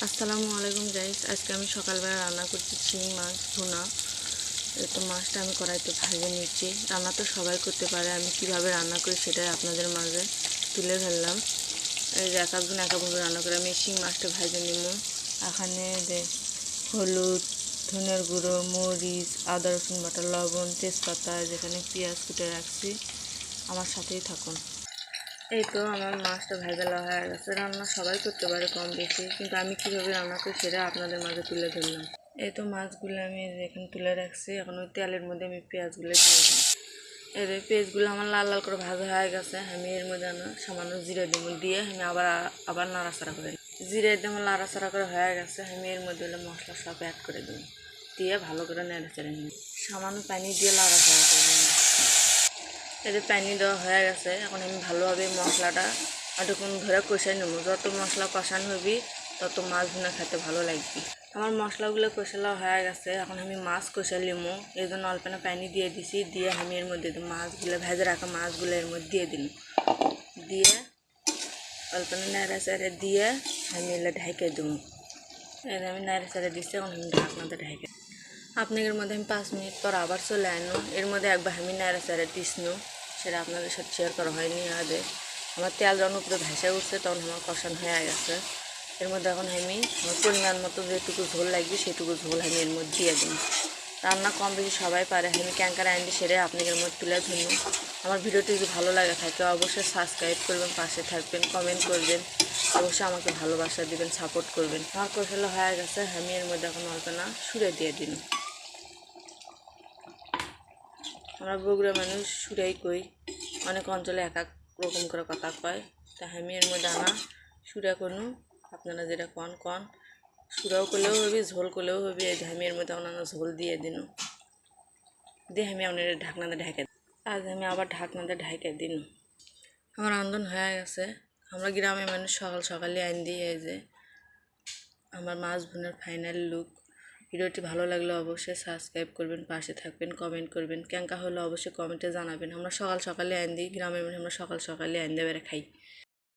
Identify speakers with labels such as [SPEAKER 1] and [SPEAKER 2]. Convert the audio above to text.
[SPEAKER 1] আসসালামু আলাইকুম গাইস। আজকে আমি সকালবেলা রান্না করছি শিং মাছ ভুনা। তো মাছটা আমি কড়াইতে ভেজে নিচ্ছি। রান্না তো সবাই করতে পারে, আমি কিভাবে রান্না করি সেটাই আপনাদের মাঝে তুলে ধরলাম। এই যে এক একজন এক একভাবে রান্না করে আমি শিং মাছটা ভেজে নিব। এখানে যে হলুদ, ধনের গুঁড়ো, মরিচ, আদা রসুন বাটা, লবণ, তেজপাতা, যেখানে পেঁয়াজ কুটে রাখছি। আমার সাথেই থাকুন। এই তো আমার মাছটা ভেজালা হয়ে গেছে। রান্না সবাই করতে পারে কম বেশি, কিন্তু আমি কীভাবে রান্না করি সেটা আপনাদের মাঝে তুলে ধরলাম। এই তো মাছগুলো আমি এখানে তুলে রাখছি। এখন ওই তেলের মধ্যে আমি পেঁয়াজগুলো দিয়ে দিই। এই পেঁয়াজগুলো আমার লাল লাল করে ভাজা হয়ে গেছে। আমি এর মধ্যে সামান্য জিরে দিব, দিয়ে আমি আবার নাড়াচাড়া করে জিরে দিয়ে আমার নাড়াচাড়া করে হয়ে গেছে। আমি এর মধ্যে মশলা সব অ্যাড করে দিই, দিয়ে ভালো করে নেড়ে নিই। সামান্য পানি দিয়ে নাড়াচাড়া করে নিই। এই যে পানি দেওয়া হয়ে গেছে। এখন আমি ভালোভাবে মশলাটা এতক্ষণ ধরে কষাই নেবো। যত মশলা কষানো হবি তত মাছ ভুনা খেতে ভালো লাগবে। আমার মশলাগুলো কষানো হয়ে গেছে। এখন আমি মাছ কষাই নিবো, এই জন্য অল্প না পানি দিয়ে দিছি। দিয়ে আমি এর মধ্যে মাছগুলো ভেজে রাখা মাছগুলো এর মধ্যে দিয়ে দিন, দিয়ে অল্প না নেড়ে চেড়ে দিয়ে আমি এলে ঢেকে দেবো। এর আমি নেড়ে চেড়ে দিচ্ছি। এখন আমি ঢাকনাতে ঢেকে আপনাদের মধ্যে আমি 5 মিনিট পর আবার চলে আনো। এর মধ্যে একবার আমি নেড়ে চেড়ে দিসনু, সেটা আপনাদের সাথে শেয়ার করা হয়নি আগে। আমার তেল যখন উপরে ভেসে উঠছে তখন আমার কষানো হয়ে গেছে। এর মধ্যে এখন আমি আমার পরিমাণ মতো যেটুকু ঝোল লাগবে সেটুকু ঝোল আমি এর মধ্যে দিয়ে দিই। রান্না কম বেশি সবাই পারে, আমি ক্যাঙ্কার আইনটি সেরে আপনাদের মধ্যে তুলে ধরুন। আমার ভিডিওটি যদি ভালো লাগে থাকে অবশ্যই সাবস্ক্রাইব করবেন, পাশে থাকবেন, কমেন্ট করবেন, অবশ্যই আমাকে ভালোবাসা দিবেন, সাপোর্ট করবেন। আমার কষানো হয়ে গেছে। আমি এর মধ্যে এখন অল্প না সুরে দিয়ে দিন। আমরা বগুড়া মানুষ সুরেই কই, অনেক অঞ্চলে এক এক রকম করে কথা কয়। তা আমি এর মধ্যে সুরা কোনো আপনারা যেটা কন কন সুরাও করলেও হবি, ঝোল করলেও হবি। এই আমি এর মধ্যে অন্যান্য ঝোল দিয়ে দিন, দিয়ে আমি আপনার ঢাকনাতে ঢেকে আজ আমি আবার ঢাকনাতে ঢেকে দিন। আমার রান্ধন হয়ে গেছে। আমরা গ্রামের মানুষ সকাল সকালে আইন দিয়ে এই যে আমার মাছ ভুনার ফাইনাল লুক। ভিডিওটি ভালো লাগলে অবশ্যই সাবস্ক্রাইব করবেন, পাশে থাকবেন, কমেন্ট করবেন। ক্যাঙ্কা হলে অবশ্যই কমেন্টে জানাবেন। আমরা সকাল সকালে আইন দিই, গ্রামের মানুষ আমরা সকাল সকালে আইন দিয়ে বেড়ে খাই।